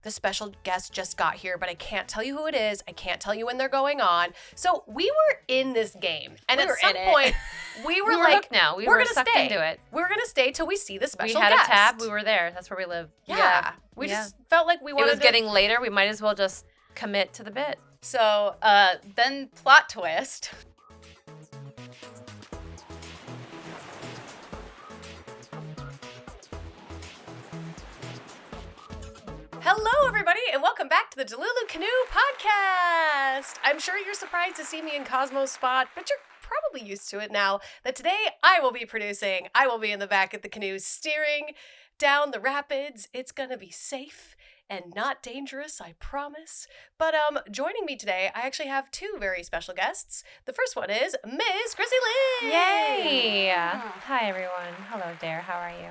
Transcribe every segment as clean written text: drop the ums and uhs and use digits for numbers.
the special guest just got here, but I can't tell you who it is. I can't tell you when they're going on. So we were in this game. And at some point, we were like, hooked now. We're gonna sucked stay. into it. We're going to stay till we see the special guest. We had guest. a tab. We were there. That's where we live. Yeah. We just felt like we wanted It was getting later. We might as well just commit to the bit. So then plot twist. Hello, everybody, and welcome back to the Delulu Canoe podcast. I'm sure you're surprised to see me in Cosmo's spot, but you're probably used to it now that today I will be producing. I will be in the back of the canoe steering down the rapids. It's going to be safe and not dangerous, I promise. But joining me today, I actually have two very special guests. The first one is Miss Chrissy Lynn. Yay! Hi, everyone. Hello there. How are you?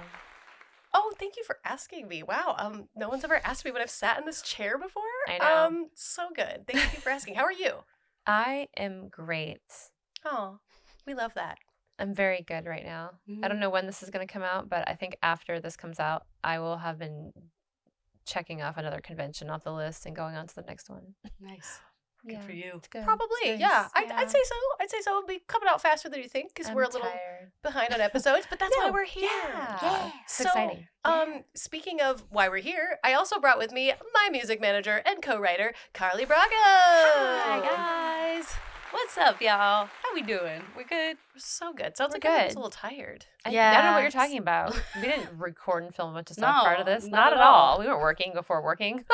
Oh, thank you for asking me. Wow. No one's ever asked me when I've sat in this chair before. I know. So good. Thank you for asking. How are you? I am great. Oh, we love that. I'm very good right now. I don't know when this is going to come out, but I think after this comes out, I will have been checking off another convention off the list and going on to the next one. Nice. Good for you. It's good. Probably, It's yeah. nice. I'd say so. I'd say so. It'll be coming out faster than you think because we're a little behind on episodes, but that's why we're here. Yeah. It's So, exciting. Speaking of why we're here, I also brought with me my music manager and co-writer, Carly Bracco. Hi, guys. What's up, y'all? How we doing? We good? So good. Sounds We're like everyone's good. a little tired. I don't know what you're talking about. We didn't record and film a bunch of stuff No, part of this. not Not at at all. all. We weren't working before working.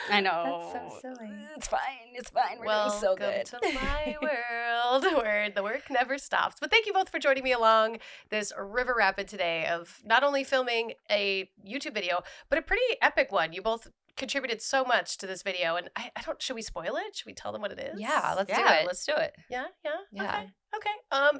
I know. That's so silly. It's fine. It's fine. We're doing so good. Welcome to my world where the work never stops. But thank you both for joining me along this river rapid today of not only filming a YouTube video, but a pretty epic one. You both contributed so much to this video, and I don't. Should we spoil it? Should we tell them what it is? Yeah, let's do Yeah, it. let's do it. Yeah. Yeah. Okay.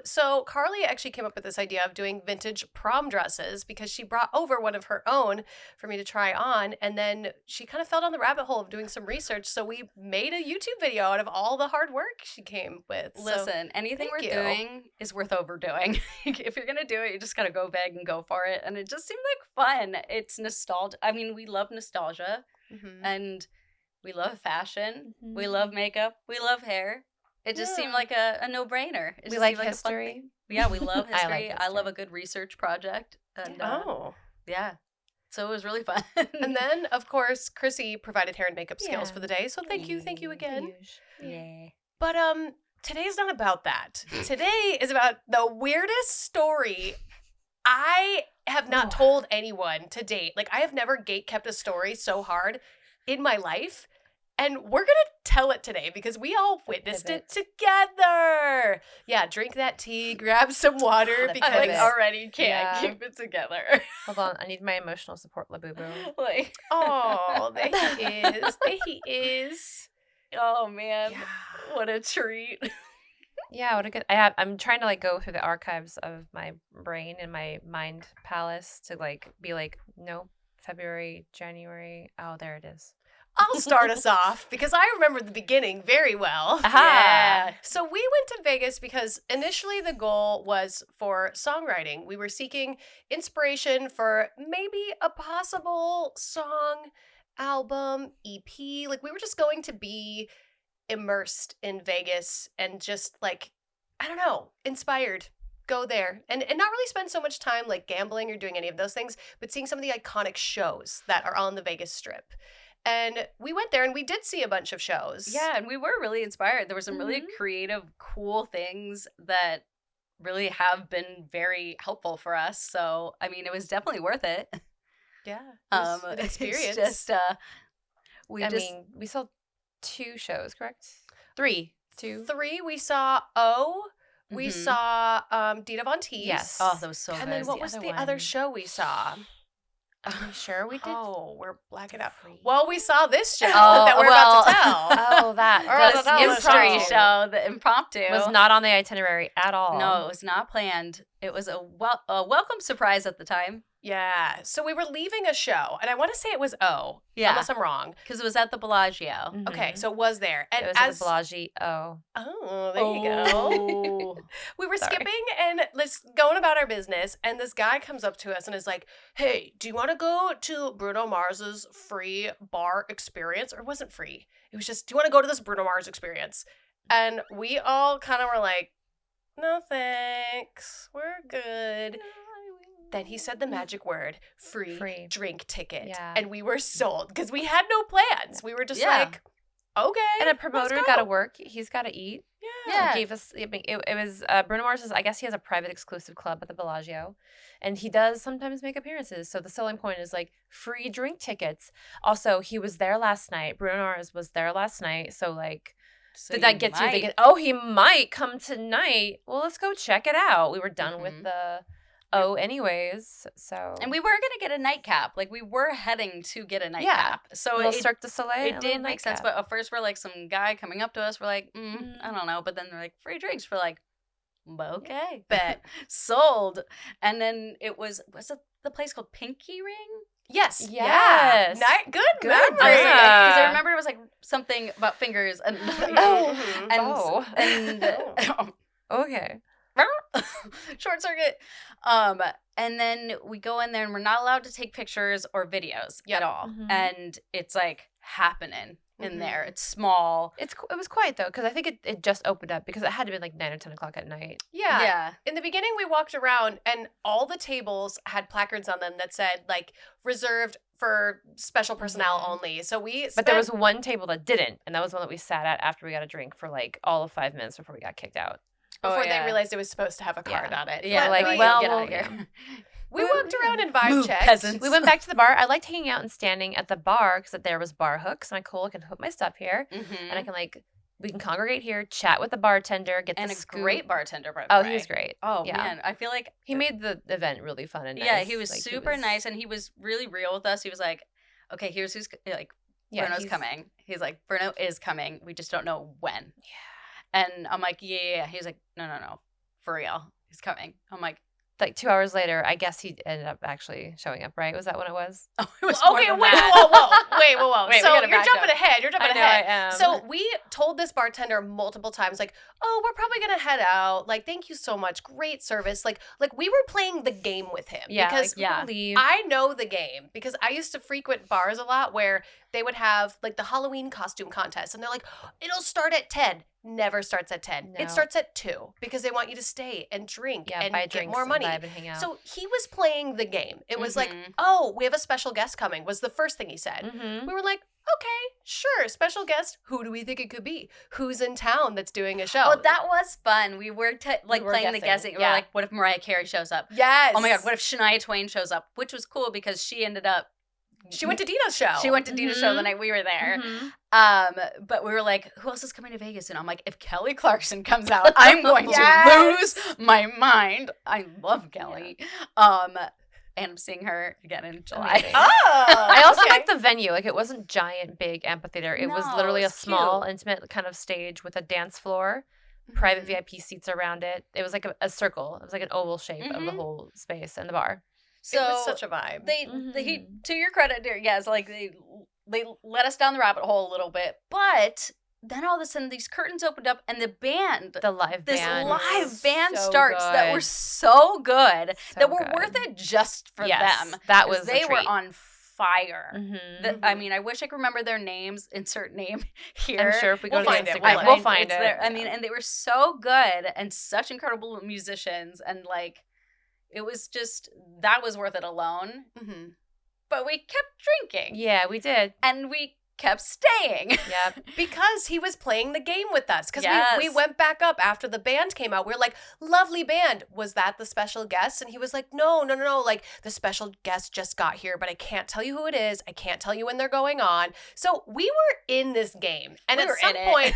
So Carly actually came up with this idea of doing vintage prom dresses because she brought over one of her own for me to try on, and then she kind of fell down the rabbit hole of doing some research. So we made a YouTube video out of all the hard work she came with. So Listen, anything we're thank you. doing is worth overdoing. If you're gonna do it, you just gotta go big and go for it. And it just seemed like fun. It's nostalgia. I mean, we love nostalgia and we love fashion. We love makeup. We love hair. It just seemed like a no-brainer. It We just like seemed a fun history. thing. Yeah, we love I history. like I love history. a good research project. And Oh. yeah. So it was really fun. And then, of course, Chrissy provided hair and makeup skills Yeah. for the day. So thank you again. Yeah. But today's not about that. Today is about the weirdest story I have not told anyone to date. Like, I have never gatekept a story so hard in my life. And we're going to tell it today because we all witnessed it together. Yeah, drink that tea, grab some water because I already can't Yeah. keep it together. Hold on. I need my emotional support, Labubu. Like, oh, there he is. There he is. oh man, Yeah. what a treat. Yeah, what a good. I'm trying to go through the archives of my brain and my mind palace to be no, February, January. Oh, there it is. I'll start us off because I remember the beginning very well. Yeah. So we went to Vegas because initially the goal was for songwriting. We were seeking inspiration for maybe a possible song, album, EP. Like we were just going to be immersed in Vegas and just I don't know, inspired. Go there and not really spend so much time gambling or doing any of those things, but seeing some of the iconic shows that are on the Vegas Strip. And we went there and we did see a bunch of shows. Yeah, and we were really inspired. There were some really creative, cool things that really have been very helpful for us. So, I mean, it was definitely worth it. Yeah. It was an experience. It's just, we saw 2 shows, correct? 3. 2. 3, we saw O. We saw Dita Von Teese. Yes. Oh, that was so good. And then what was the other show we saw? Are you sure we did? Oh, we're blacking out. 3. Well, we saw this show Oh, that we're about to tell. Oh, that. Or The that was mystery impromptu. show, the impromptu. was not on the itinerary at all. No, it was not planned. It was a welcome surprise at the time. Yeah. So we were leaving a show, and I want to say it was O, Yeah. unless I'm wrong. Because it was at the Bellagio. Okay, so it was there. And it was as at the Bellagio. Oh, there you go. We were skipping and going about our business, and this guy comes up to us and is like, "Hey, do you want to go to Bruno Mars's free bar experience?" Or it wasn't free. It was just, "Do you want to go to this Bruno Mars experience?" And we all kind of were like, "No, thanks. We're good." Then he said the magic word, free. Drink ticket. Yeah. And we were sold because we had no plans. We were just like, okay. And a promoter got to work. He's got to eat. Yeah. He gave us, it was Bruno Mars's, I guess he has a private exclusive club at the Bellagio. And he does sometimes make appearances. So the selling point is like free drink tickets. Also, he was there last night. Bruno Mars was there last night. So like, did that get you thinking, oh, he might come tonight? Well, let's go check it out. We were done with the anyways. So and we were gonna get a nightcap. Like we were heading to get a nightcap. So a Cirque du Soleil. It did make sense. But at first we're like some guy coming up to us. We're like, I don't know. But then they're like free drinks. We're like, okay, bet sold. And then was it the place called Pinky Ring? Yes. Yes. Good memory. Because I remember it was like something about fingers and okay. Short circuit. And then we go in there and we're not allowed to take pictures or videos at all. And it's like happening in there. It's small. It was quiet though, because I think it just opened up because it had to be like 9 or 10 o'clock at night. Yeah. In the beginning, we walked around and all the tables had placards on them that said like reserved for special personnel only. So but there was one table that didn't, and that was one that we sat at after we got a drink for like all of 5 minutes before we got kicked out. Before they realized it was supposed to have a card on it. Yeah, but like, get out of here. We walked around and vibe checked. Peasants. We went back to the bar. I liked hanging out and standing at the bar because there was bar hooks, and I can put my stuff here, and I can we can congregate here, chat with the bartender, get the scoop. Great bartender, by the way. He was great. Oh man, I feel like he made the event really fun and nice. Yeah, he was super nice, and he was really real with us. He was like, "Okay, here's who's like, Bruno's coming." He's like, "Bruno is coming. We just don't know when." Yeah. And I'm like, yeah. He's like, no, for real, he's coming. I'm like 2 hours later, I guess he ended up actually showing up, right? Was that when it was? Oh, it was okay, wait, whoa. Wait, so you're jumping ahead. I am. So we told this bartender multiple times, like, oh, we're probably going to head out. Like, thank you so much. Great service. Like we were playing the game with him. Yeah, because leave. I know the game because I used to frequent bars a lot where they would have like the Halloween costume contest. And they're like, it'll start at 10. Never starts at 10. No. It starts at 2 because they want you to stay and drink and buy get more money. And hang out. So he was playing the game. It was like, oh, we have a special guest coming was the first thing he said. We were like, okay, sure, special guest. Who do we think it could be? Who's in town that's doing a show? Oh, that was fun. We were playing the guessing. We were like, what if Mariah Carey shows up? Yes. Oh my God, what if Shania Twain shows up? Which was cool because she ended up. She went to Dina's show. She went to Dina's show the night we were there. But we were like, who else is coming to Vegas? And I'm like, if Kelly Clarkson comes out, I'm going to lose my mind. I love Kelly. And I'm seeing her again in July. I also liked the venue. Like it wasn't giant, big amphitheater. It was literally a small, intimate kind of stage with a dance floor, private VIP seats around it. It was like a circle. It was like an oval shape of the whole space and the bar. So it was such a vibe. They to your credit, dear, yes, like they let us down the rabbit hole a little bit, but then all of a sudden these curtains opened up and the live band starts that were so good that were worth it just for them. That was they a were treat. on fire. I mean, I wish I could remember their names. Insert name here. I'm sure if we go to Instagram, we'll find it. There. I mean, and they were so good and such incredible musicians and like. It was just, that was worth it alone. But we kept drinking. Yeah, we did. And we kept staying. Yeah. Because he was playing the game with us. Because we went back up after the band came out. We were like, lovely band. Was that the special guest? And he was like, no. Like, the special guest just got here, but I can't tell you who it is. I can't tell you when they're going on. So we were in this game. And at some point,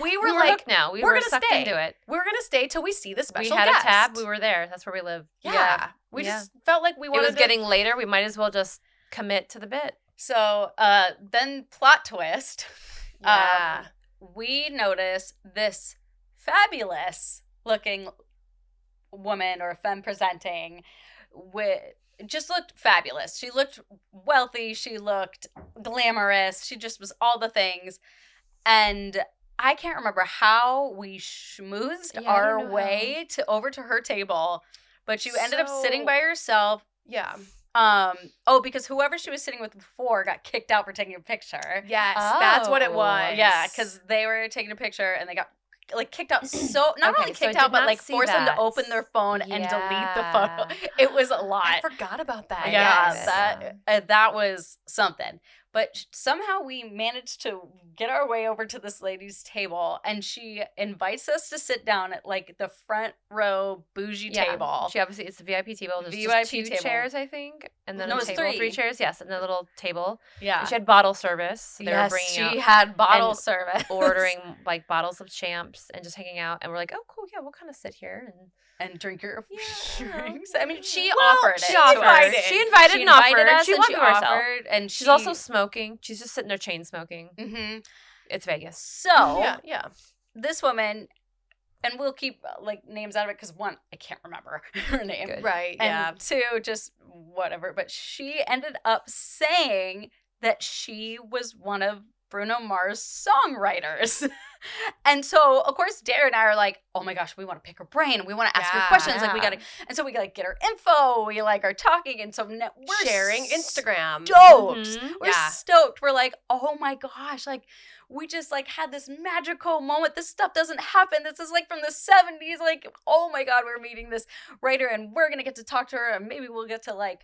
we were like, now. We're going to stay. Into it. We're going to stay till we see the special guest. We had guest. a tab. We were there. That's where we live. Yeah. We just felt like we wanted to. It was getting later. We might as well just commit to the bit. So then plot twist. We notice this fabulous looking woman or femme presenting just looked fabulous. She looked wealthy. She looked glamorous. She just was all the things. And I can't remember how we schmoozed our way over to her table, but she ended up sitting by herself. Yeah. Because whoever she was sitting with before got kicked out for taking a picture. Yes, that's what it was. Yeah, because they were taking a picture and they got kicked out. So not only kicked out, but forced them to open their phone and delete the photo. It was a lot. I forgot about that. Yeah, that was something. But somehow we managed to get our way over to this lady's table, and she invites us to sit down at the front row bougie table. She obviously, it's the VIP table. There's VIP just two table. chairs, I think, and then a table, 3. 3 chairs. Yes, and a little table. Yeah, and she had bottle service. So they were bringing she had bottle service, ordering bottles of champs and just hanging out. And we're like, oh, cool, yeah, we'll kind of sit here and drink your drinks. I mean, she offered it. She invited and offered us. She wanted herself. And she's also smoking. She's just sitting there chain smoking. Mm-hmm. It's Vegas. So, yeah. This woman, and we'll keep names out of it because 1, I can't remember her name. Good. Right, and 2, just whatever. But she ended up saying that she was one of Bruno Mars' songwriters. And so, of course, Dara and I are like, oh my gosh, we want to pick her brain. We want to ask her questions. We got to, and so we get her info. We are talking. And so we're sharing Instagram. Stoked. Mm-hmm. We're stoked. We're like, oh my gosh, we just had this magical moment. This stuff doesn't happen. This is from the 70s. Oh my God, we're meeting this writer and we're going to get to talk to her and maybe we'll get to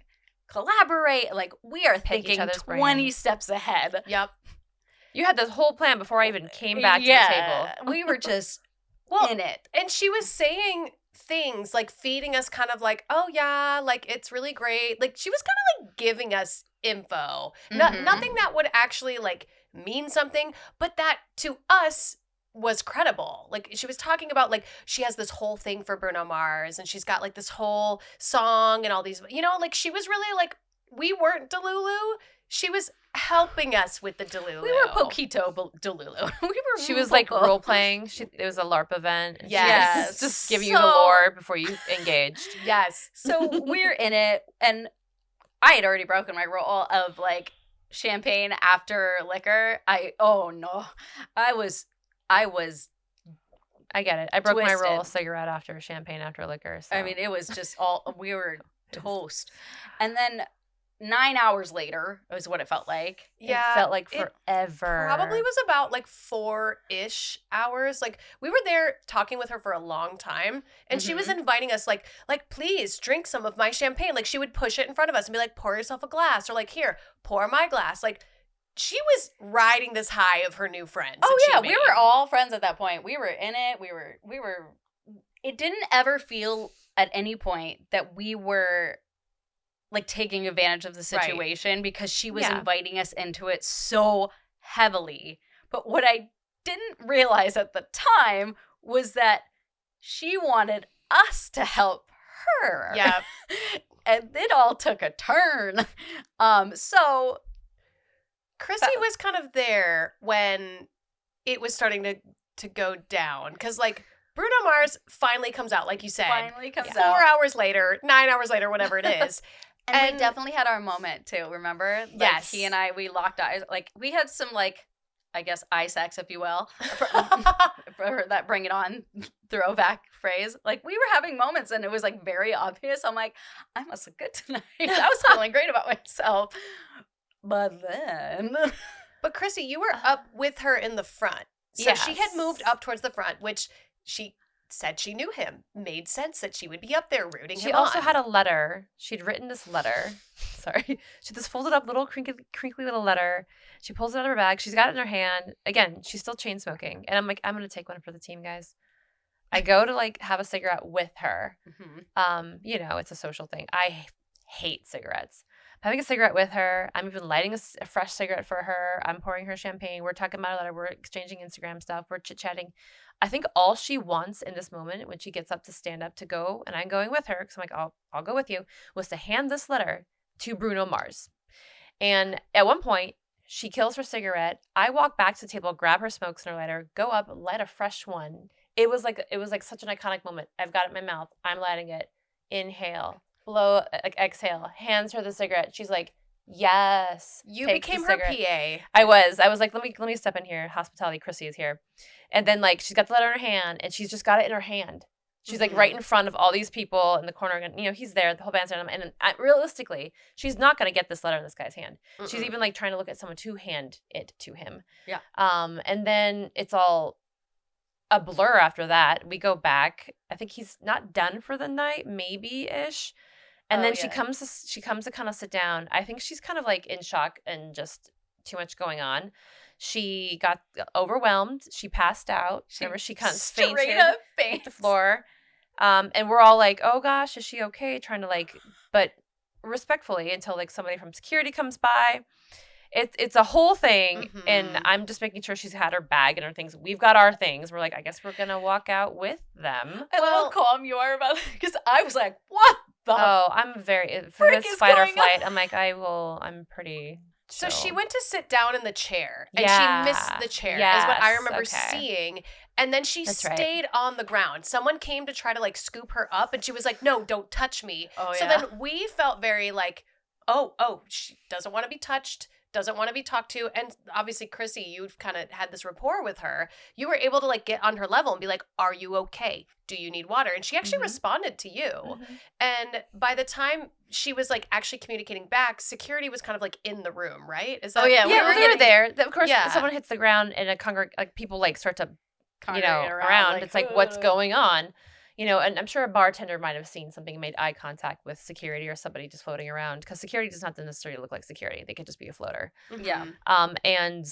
collaborate. We are thinking 20 steps ahead. Yep. You had this whole plan before I even came back to the table. We were just in it. And she was saying things feeding us kind of oh yeah, it's really great. She was kind of giving us info. Mm-hmm. Nothing that would actually mean something, but that to us was credible. She was talking about she has this whole thing for Bruno Mars and she's got this whole song and all these, she was really we weren't Delulu. She was helping us with the Delulu. We were poquito Delulu. She was role playing. It was a LARP event. Yes. Just giving you the lore before you engaged. Yes. So we're in it, and I had already broken my rule of champagne after liquor. I get it. I broke my rule: cigarette after champagne after liquor. So. I mean, it was just we were toast, and then 9 hours later is what it felt like. Yeah. It felt like forever. Probably was about 4-ish hours. We were there talking with her for a long time and she was inviting us please drink some of my champagne. She would push it in front of us and be pour yourself a glass or here, pour my glass. She was riding this high of her new friends. Oh yeah, we were all friends at that point. We were in it. We were it didn't ever feel at any point that we were taking advantage of the situation because she was inviting us into it so heavily. But what I didn't realize at the time was that she wanted us to help her. Yeah. And it all took a turn. So Chrissy was kind of there when it was starting to go down because Bruno Mars finally comes out, like you said. Finally comes out. 4 hours later, 9 hours later, whatever it is. And we definitely had our moment too, remember? Yes. He and I, we locked eyes. We had some I guess eye sex, if you will. For that bring it on throwback phrase. We were having moments and it was very obvious. I'm I must look good tonight. I was feeling great about myself. But then. But Chrissy, you were up with her in the front. So she had moved up towards the front, which she said she knew him. Made sense that she would be up there rooting him on. She also had a letter. She'd written this letter. Sorry. She had this folded up little crinkly little letter. She pulls it out of her bag. She's got it in her hand. Again, she's still chain smoking. And I'm I'm going to take one for the team, guys. I go to have a cigarette with her. Mm-hmm. It's a social thing. I hate cigarettes. I'm having a cigarette with her. I'm even lighting a fresh cigarette for her. I'm pouring her champagne. We're talking about a letter. We're exchanging Instagram stuff. We're chit-chatting. I think all she wants in this moment when she gets up to stand up to go, and I'm going with her because I'm I'll go with you, was to hand this letter to Bruno Mars. And at one point, she kills her cigarette. I walk back to the table, grab her smokes and her lighter, go up, light a fresh one, it was like such an iconic moment. I've got it in my mouth. I'm lighting it. Inhale, blow, exhale. Hands her the cigarette. She's like, yes. You Takes the became her cigarette. PA. I was like, let me step in here. Hospitality, Chrissy is here. And then like she's got the letter in her hand, and she's just got it in her hand. She's like right in front of all these people in the corner, and he's there, the whole band's there, and realistically, she's not gonna get this letter in this guy's hand. She's even like trying to look at someone to hand it to him. Yeah. And then it's all a blur after that. We go back. I think he's not done for the night, maybe-ish. And then she comes to kind of sit down. I think she's kind of like in shock and just too much going on. She got overwhelmed. She passed out. Remember, she kind of fainted faint the floor. And we're all like, oh gosh, is she okay? Trying to like, but respectfully until like somebody from security comes by. It's a whole thing, and I'm just making sure she's had her bag and her things. We've got our things. We're like, I guess we're gonna walk out with them. I love how calm you are about it, because I was like, what the? Oh, I'm very for this fight or flight. I'm like, I'm pretty. So chill. she went to sit down in the chair, and Yeah. she missed the chair, Yes, is what I remember okay. seeing. And then she That's right. stayed on the ground. Someone came to try to like scoop her up, and she was like, no, don't touch me. Oh, So yeah. then we felt very like, oh, she doesn't want to be touched, doesn't want to be talked to. And obviously, Chrissy, you've kind of had this rapport with her. You were able to like get on her level and be like, are you okay? Do you need water? And she actually responded to you. And by the time she was like actually communicating back, security was kind of like in the room, right? Is that? Oh, yeah, Yeah, well, they were there. Of course, Yeah. someone hits the ground and like people like start to, Congregate around. like, It's like, what's going on? And I'm sure a bartender might have seen something, made eye contact with security or somebody just floating around, because security does not necessarily look like security. They could just be a floater. Yeah. And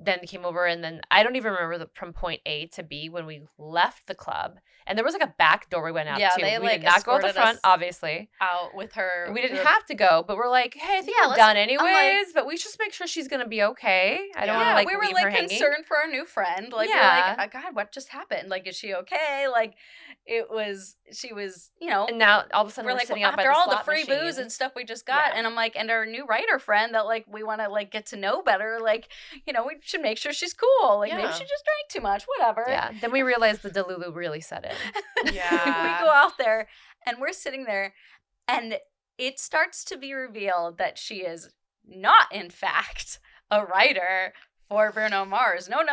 then they came over, and then I don't even remember from point A to B when we left the club. And there was like a back door we went out Yeah, to. they, We like, did not go to the escorted front, us obviously. Out with her. We didn't have to go, but we're like, hey, I think Yeah, we're let's- done I'm like- anyways, but we should make sure she's going to be okay. I don't want to, like, we were leave like her hanging. concerned for our new friend. Like, we were like, oh, God, what just happened? Like, is she okay? Like, she was, And now all of a sudden we're we're like, sitting well, out by after the all the slot free machine. booze and stuff we just got, and I'm like, and our new writer friend that like we want to like get to know better, like, we should make sure she's cool. Like, maybe Yeah. she just drank too much, whatever. Yeah. Then we realized the Delulu really set in. Yeah. We go out there and we're sitting there, and it starts to be revealed that she is not, in fact, a writer for Bruno Mars. No.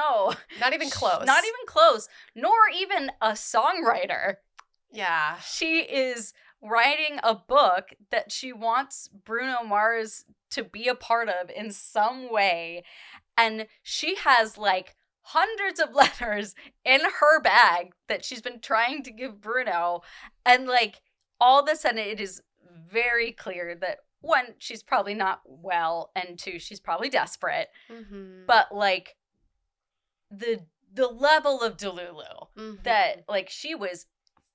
Not even close. Not even close. Nor even a songwriter. Yeah. She is writing a book that she wants Bruno Mars to be a part of in some way. And she has like hundreds of letters in her bag that she's been trying to give Bruno. And like all of a sudden it is very clear that one, she's probably not well, and two, she's probably desperate. But like the level of Delulu that like she was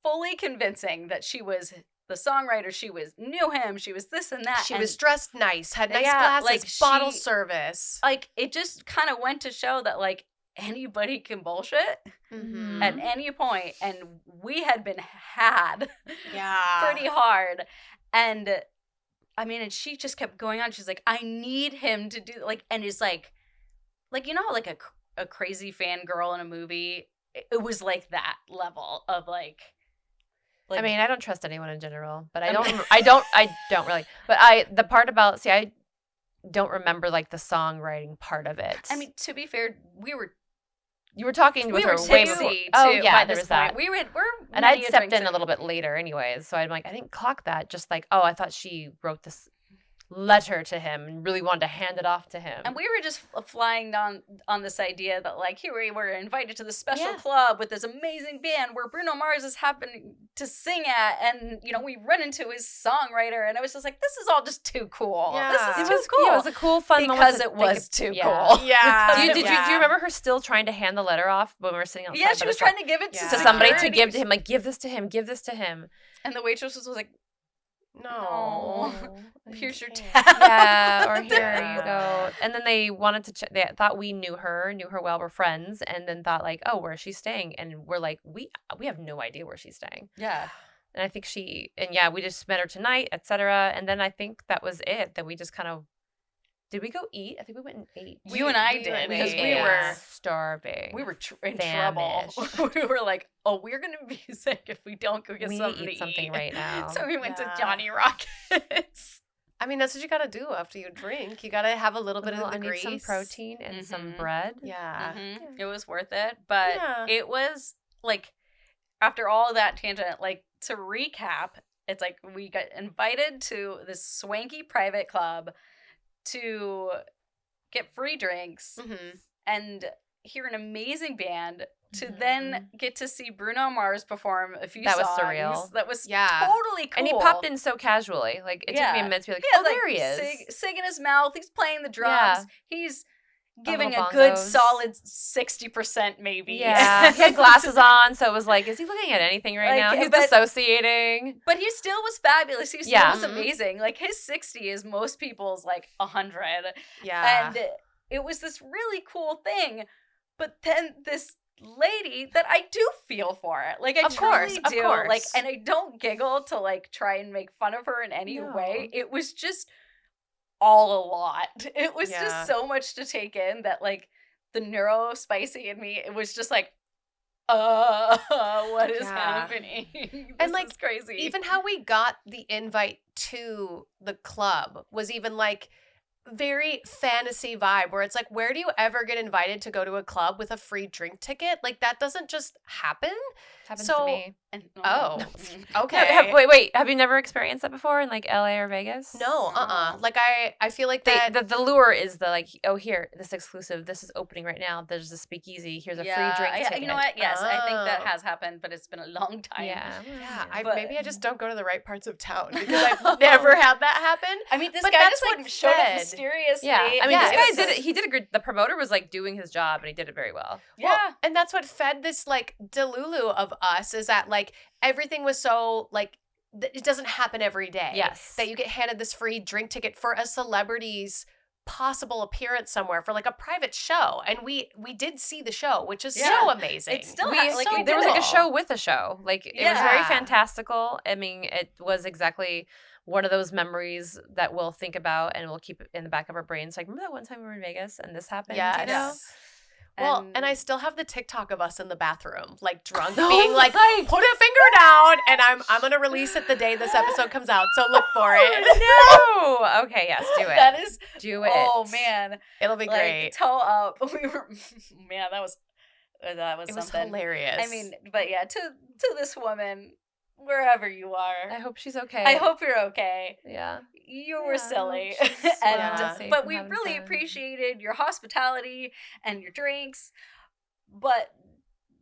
fully convincing that she was the songwriter, she knew him, she was this and that. She was dressed nice, had nice Yeah, glasses, like, bottle she- service. like it just kind of went to show that like anybody can bullshit at any point, and we had been had Yeah. pretty hard. And I mean, and she just kept going on. She's like, I need him to do like, and it's like like a crazy fangirl in a movie. It was like that level of like I mean, I don't trust anyone in general, but I mean- don't really. But the part about, I don't remember like the songwriting part of it. I mean, to be fair, you were talking with we her were way tipsy before. too. Oh yeah, by there this was that. point. We're And I'd stepped in a little bit later anyways, so I'm like, I didn't clock that. Just like, oh, I thought she wrote this letter to him and really wanted to hand it off to him. And we were just flying on this idea that like here we were invited to this special Yeah. club with this amazing band where Bruno Mars is happening to sing at, and we run into his songwriter, and I was just like, this is all just too cool. Yeah. This it is too was cool. Yeah, it was a cool, fun moment because to it think was of- too yeah. cool. Yeah. Do you Yeah. remember her still trying to hand the letter off when we were sitting outside? Yeah, by she the was shop? trying to give it Yeah. to to somebody to security. give to him, like, give this to him, give this to him. And the waitress was like, No. here's your can't. tab. Yeah, or here Yeah. you go. And then they wanted to check. They thought we knew her well, we're friends, and then thought like, oh, where is she staying? And we're like, we have no idea where she's staying. Yeah. And I think we just met her tonight, etc. And then I think that was it. That we just kind of, did we go eat? I think we went and ate. You and I we did went because and we ate. were starving. We were in trouble. We were like, oh, we're going to be sick if we don't go get we something need to eat eat something right now. So we went to Yeah. Johnny Rockets. I mean, that's what you gotta do after you drink. You gotta have a little bit of the I need grease. some protein and some Mhm. bread. Yeah. It was worth it. But Yeah. it was like, after all of that tangent, like, to recap, it's like we got invited to this swanky private club to get free drinks Mm-hmm. and hear an amazing band, to Mhm. then get to see Bruno Mars perform a few That was songs. surreal. That was Yeah. totally cool. And he popped in so casually. Like, it took me a Yeah. minute to be like, Yeah, oh, there he is. Sing in his mouth. He's playing the drums. Yeah. He's little giving a good bongos. solid 60% maybe. Yeah. He had glasses on, so it was like, is he looking at anything right Like, now? He's but- dissociating. But he still was fabulous. He still Yeah. was amazing. Like, his 60 is most people's like 100. Yeah. And it was this really cool thing. But then this lady that I do feel for it. Like, I Of course, truly of do. course. Like, and I don't giggle to like try and make fun of her in any No. way. It was just all a lot. It was Yeah. just so much to take in that, like, the neuro spicy in me, it was just like, what is Yeah. happening? And, This like, is crazy. Even how we got the invite to the club was even like very fantasy vibe, where it's like, where do you ever get invited to go to a club with a free drink ticket? Like, that doesn't just happen. Happens So- to me. And, Oh. mm. Okay. Wait. Have you never experienced that before in like LA or Vegas? No, No. Like, I feel like that. The lure is the like, oh, here, this exclusive. This is opening right now. There's a speakeasy. Here's a free drink ticket. You know what? Yes, I think that Oh. has happened, but it's been a long time. Yeah. yeah, But- maybe I just don't go to the right parts of town because I've never had that happen. I mean, this But guy that's just like what showed up fed. mysteriously. Yeah. I mean, Yeah, this it guy was- did it. He did a good. The promoter was like doing his job, and he did it very well. Yeah. Well, and that's what fed this like Delulu of us, is that like everything was so like it doesn't happen every day. Yes. That you get handed this free drink ticket for a celebrity's possible appearance somewhere for like a private show. And we did see the show, which is so Yeah. amazing. It's still We, like so there was like a cool. show with a show. Like it was very Yeah. fantastical. I mean, it was exactly one of those memories that we'll think about and we'll keep it in the back of our brains. Like, remember that one time we were in Vegas and this happened? Yes. You know? Well, and I still have the TikTok of us in the bathroom, like drunk, Oh being like, my put a finger down, and I'm gonna release it the day this episode comes out. So look for it. No. Okay. Yes. Do it. that is. Do it. Oh man, It'll be like great. toe up. We were. Man, that was It was something. hilarious. I mean, but yeah, to this woman, wherever you are, I hope she's okay. I hope you're okay. Yeah. You were Yeah, silly, I hope she's and well, safe but and we having really fun. appreciated your hospitality and your drinks. But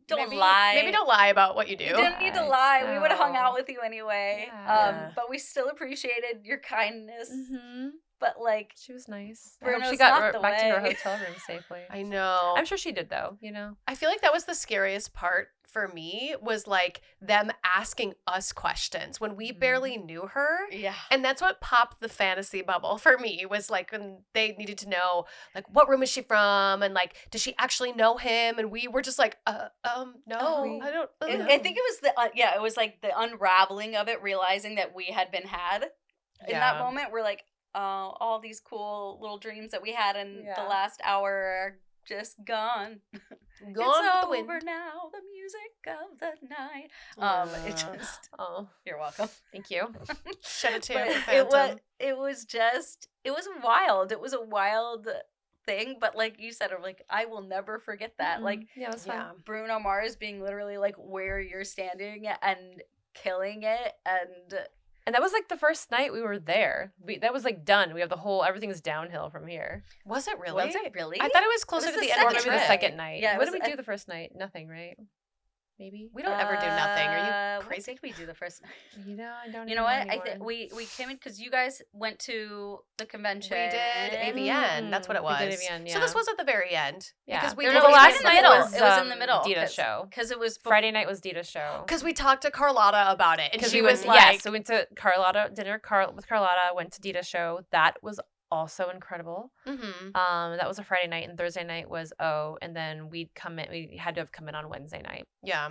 don't maybe, lie. Maybe don't lie about what you do. You didn't need to lie. We would have hung out with you anyway. Yeah. But we still appreciated your kindness. Mm-hmm. But like, She was nice. I hope Bruno's she got not the back to her way. hotel room safely. I know. I'm sure she did though. You know. I feel like that was the scariest part for me, was like them asking us questions when we Mhm. barely knew her. yeah. And that's what popped the fantasy bubble for me, was like when they needed to know, like, what room is she from? And like, does she actually know him? And we were just like, no, I don't know. I think it was it was like the unraveling of it, realizing that we had been had in that Yeah. moment. We're like, all these cool little dreams that we had in the Yeah. last hour are just gone. Gone with it's the wind. over now, the music of the night. It Yeah. just, Oh, you're welcome. thank you. Shed a tear But for it Phantom. was wild. It was a wild thing, but like you said, like, I will never forget that. Mhm. Like, yeah, it was fun. Yeah. Bruno Mars being literally like where you're standing and killing it, and And that was like the first night we were there. That was like done. We have the whole, everything's downhill from here. Was it really? was it really? I thought it was closer was to the the end Or of the maybe trip. the second night. Yeah, it What did was- we do the first night? Nothing, right? Maybe. We don't ever do nothing. Are you What crazy? did we do the first night? You know, I don't. You even know what? anymore. We came in because you guys went to the convention. We did AVN. That's what it was. We did AVN, So this yeah. was at the very end. Yeah. Because we No, did no, the it last was in the night middle. was, It was in the middle. Dita's show. Because it was Friday night was Dita's show. Because we talked to Carlotta about it. And Because she we was went, like, so we went to dinner with Carlotta, went to Dita's show. That was also incredible. mm-hmm. That was a Friday night, and Thursday night was and then we had to have come in on Wednesday night. Yeah.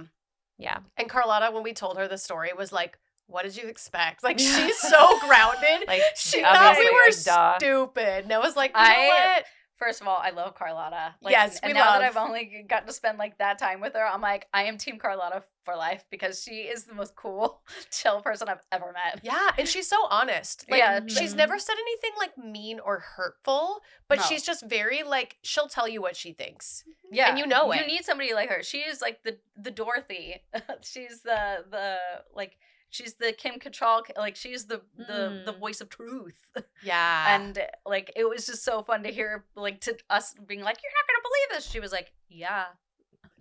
Yeah. And Carlotta, when we told her the story, was like, what did you expect? Like, Yeah. she's so grounded. Like She thought we obviously, were like, duh. stupid. And I was like, you know I- what? First of all, I love Carlotta. Like, Yes, we and now that love. I've only got to spend like that time with her, I'm like, I am Team Carlotta for life because she is the most cool, chill person I've ever met. Yeah, and she's so honest. Like, Yeah, she's never said anything like mean or hurtful, but No. she's just very like she'll tell you what she thinks. Yeah, And you know You it. need somebody like her. She is like the Dorothy. She's the like she's the Kim Cattrall. Like she's the voice of truth. Yeah. And like it was just so fun to hear like to us being like, you're not gonna believe this. She was like, yeah.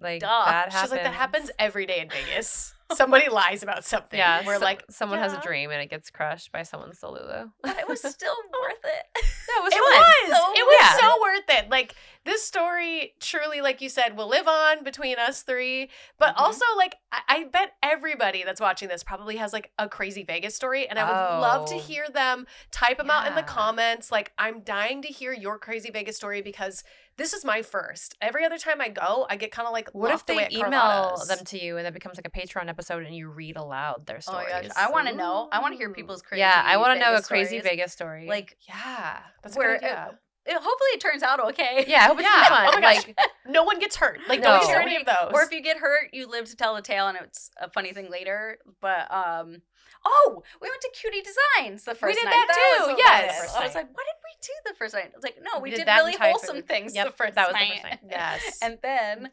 Like Duh. that happens. she's like, that happens every day in Vegas. Somebody lies about something. Yeah, We're like, someone has a yeah. dream and it gets crushed by someone's Delulu. But it was still worth it. That was It fun. was. So It was yeah. so worth it. Like, this story truly, like you said, will live on between us three. But Mhm. also, like, I bet everybody that's watching this probably has, like, a crazy Vegas story. And I would love to Oh. hear them. Type them out in the Yeah. comments. Like, I'm dying to hear your crazy Vegas story because this is my first. Every other time I go, I get kind of, like, What if locked away they at email Carlotta's. them to you and it becomes like a Patreon episode and you read aloud their Oh my stories? gosh, I want to know. I want to hear people's crazy. yeah, I want to know a Vegas crazy stories. Vegas story. Like Yeah. That's a where good idea. hopefully it turns out okay. yeah, I hope it's Yeah. fun. Oh my gosh. Like, No one gets hurt. Like, no, No. one gets hurt any of those. Or if you get hurt, you live to tell the tale, and it's a funny thing later. But oh, we went to Cutie Designs the first did night. that was too, so yes. fun. First I was night. like, what did we do the first night? I was like, no, we We did did that really entire wholesome food. things Yep, the first that was the night. first night. Yes. And then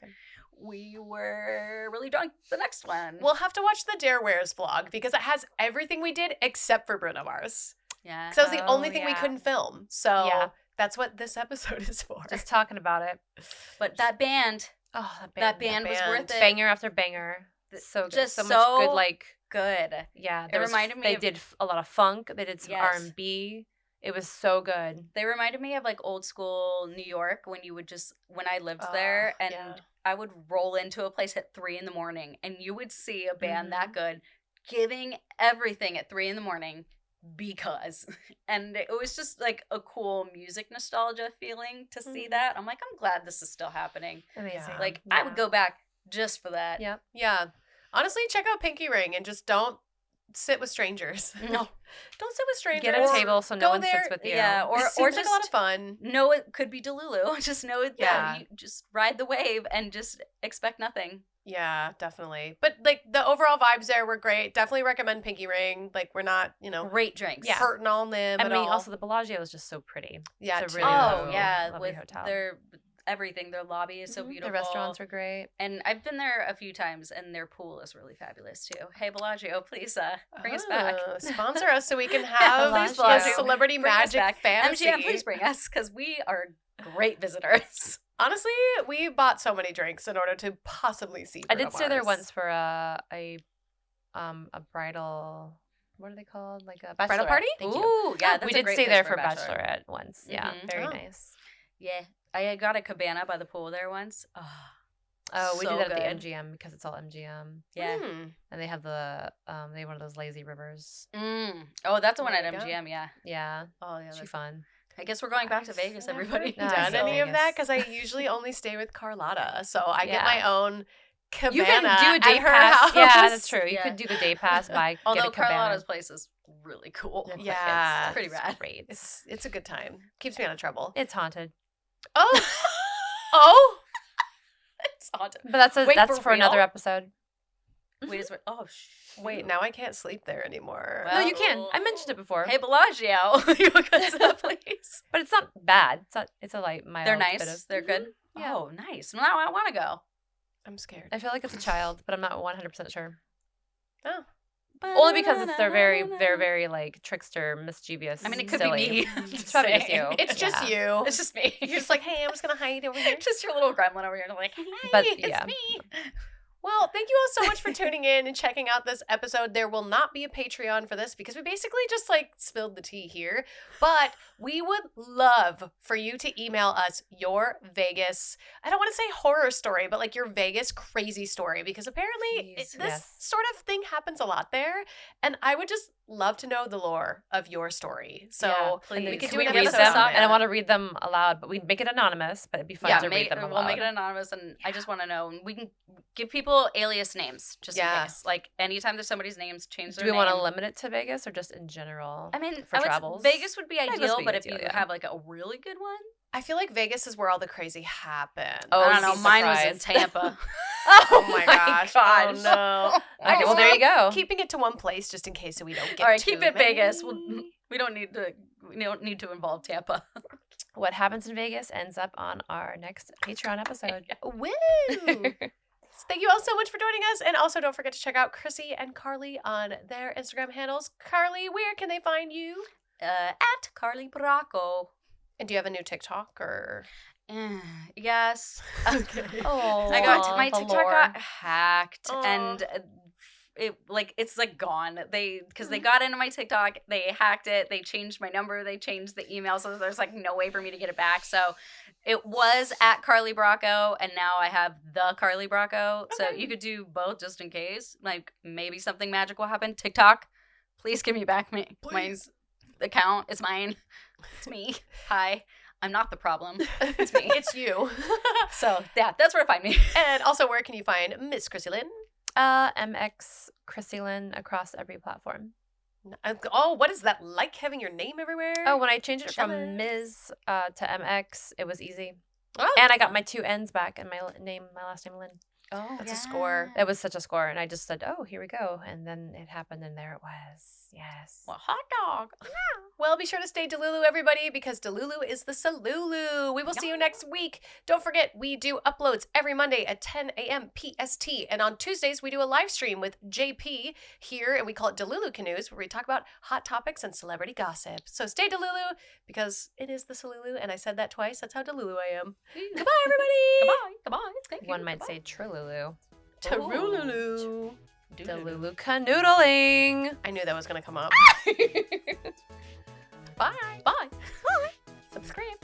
we were really drunk the next one. We'll have to watch the Darewares vlog because it has everything we did except for Bruno Mars. yeah. Because that was the Oh, only thing we yeah. couldn't film. So Yeah. that's what this episode is for. just talking about it. But that band, Oh, that band was worth it. Banger after banger. Th- So good. just so much so good, like, good. yeah. It reminded me They of- did a lot of funk. They did some Yes. R&B. It was so good. They reminded me of like old school New York when you would just when I lived there and yeah. I would roll into a place at 3 a.m. and you would see a band that good giving everything at 3 a.m. because and it was just like a cool music nostalgia feeling to see that. I'm like, I'm glad this is still happening. Amazing. Like I would go back just for that. Yep. Yeah. Honestly, check out Pinky Ring and just don't sit with strangers. No. Don't sit with strangers. Get a table so no go one sits there- with you. Yeah, Or or seems like just a lot of fun. know it could be Delulu. Just know it. Yeah, Yeah. you just ride the wave and just expect nothing. Yeah, definitely. But like the overall vibes there were great. Definitely recommend Pinky Ring. Like we're not, Great drinks. hurting on them I at mean, all. also the Bellagio is just so pretty. Yeah, it's a too. really Oh lovely, yeah, lovely with hotel. their everything. Their lobby is so Mhm. beautiful. The restaurants were great. And I've been there a few times, and their pool is really fabulous too. Hey Bellagio, please bring us back. Sponsor us so we can have Please, a Bellagio. celebrity Bring us magic back. fantasy. MGM, please bring us because we are great visitors. Honestly, we bought so many drinks in order to possibly see. I Bruno did stay there Mars. once for a bridal. What are they called? Like a bachelorette. Bridal party? Thank you. Ooh, yeah, that's we a did great stay place there for for a bachelor. bachelorette once. Yeah, Mhm. very Oh. nice. Yeah, I got a cabana by the pool there once. Oh, we So did that at good. the MGM because it's all MGM, Yeah. Mm. and they have they have one of those lazy rivers. Oh, that's the one There at you go. MGM. Yeah. Yeah, Oh yeah. she fun. I guess we're going back to I've Vegas, never everybody. No, done so any of that Vegas. because I usually only stay with Carlotta, so I get Yeah. my own cabana. You can do a day at her pass. house. Yeah, that's true. You Yeah. could do the day pass by Although get a cabana. Carlotta's place is really cool. It's Yeah. It's pretty rad. Great. It's a good time. Keeps me out of trouble. It's haunted, Oh, oh. It's haunted. but that's Wait, that's for for another real? episode. Wait, is oh Wait, now I can't sleep there anymore. Well- No, you can. I mentioned it before, Hey Bellagio, you go to that place. but it's not bad. It's not. It's a light, mild. They're bit nice. of- They're good. Yeah. Oh, nice. Now I want to go. I'm scared. I feel like it's a child, but I'm not 100% sure. Oh, Only because they're very, very, very like trickster, mischievous. I mean, it could silly. be me. It's probably just saying. you. it's just you. It's just me. You're just like, hey, I'm just gonna hide over here. just your little gremlin over here, like, hey, But, it's yeah. me. Well, thank you all so much for tuning in and checking out this episode. There will not be a Patreon for this because we basically just like spilled the tea here. But we would love for you to email us your Vegas, I don't want to say horror story, but like your Vegas crazy story because apparently Jeez, this yes. sort of thing happens a lot there. And I would just love to know the lore of your story. So Yeah, And please. we could can do an we read episode them? on And I it. want to read them aloud, but we'd make it anonymous. But it'd be fun Yeah, to read them aloud. we'll make it anonymous, and I just want to know. And we can give people alias names just Yeah. in case. Like anytime there's somebody's names, change Do their we want to name. limit it to Vegas or just in general? I mean, for I would travels? Vegas would be Vegas ideal, would be but if ideal, you yeah. have like a really good one, I feel like Vegas is where all the crazy happens. Oh, I don't know. be Mine was in surprised. Tampa. Oh my gosh. Oh no. Okay, Okay, well, there you go. Keeping it to one place just in case so we don't get All right, too keep it many. Vegas. We don't need to involve Tampa. What happens in Vegas ends up on our next Patreon episode. Woo! Thank you all so much for joining us. And also don't forget to check out Chrissy and Carly on their Instagram handles. Carly, where can they find you? At Carly Bracco. And do you have a new TikTok or? Yes. Okay. Oh, I got my the TikTok lore. got hacked Aw. and it's gone. Because they got into my TikTok, they hacked it, they changed my number, they changed the email, so there's like no way for me to get it back. So it was at Carly Bracco, and now I have the Carly Bracco. So Okay. you could do both just in case. Like maybe something magic will happen. TikTok, please give me back my account. It's mine. It's me. Hi. I'm not the problem. It's me. It's you. So yeah, that's where to find me. And also, where can you find Miss Chrissy Lynn? MX Chrissy Lynn across every platform. Oh, what is that like having your name everywhere? Oh, when I changed it from Jealous. Ms. To MX, it was easy. Oh, And I got my 2 N's back and my last name Lynn. Oh, That's a score. It was such a score, and I just said, "Oh, here we go," and then it happened, and there it was. Yes. Well, hot dog. Well, be sure to stay Delulu, everybody, because Delulu is the Salulu. We will see you next week. Don't forget, we do uploads every Monday at 10 a.m. PST. And on Tuesdays, we do a live stream with JP here, and we call it Delulu Canoes, where we talk about hot topics and celebrity gossip. So stay Delulu, because it is the Salulu, and I said that twice. That's how Delulu I am. Goodbye, everybody. Goodbye. Thank you. One might say Trululu. Delulu. Delulu canoodling. I knew that was going to come up. Bye. Bye. Subscribe.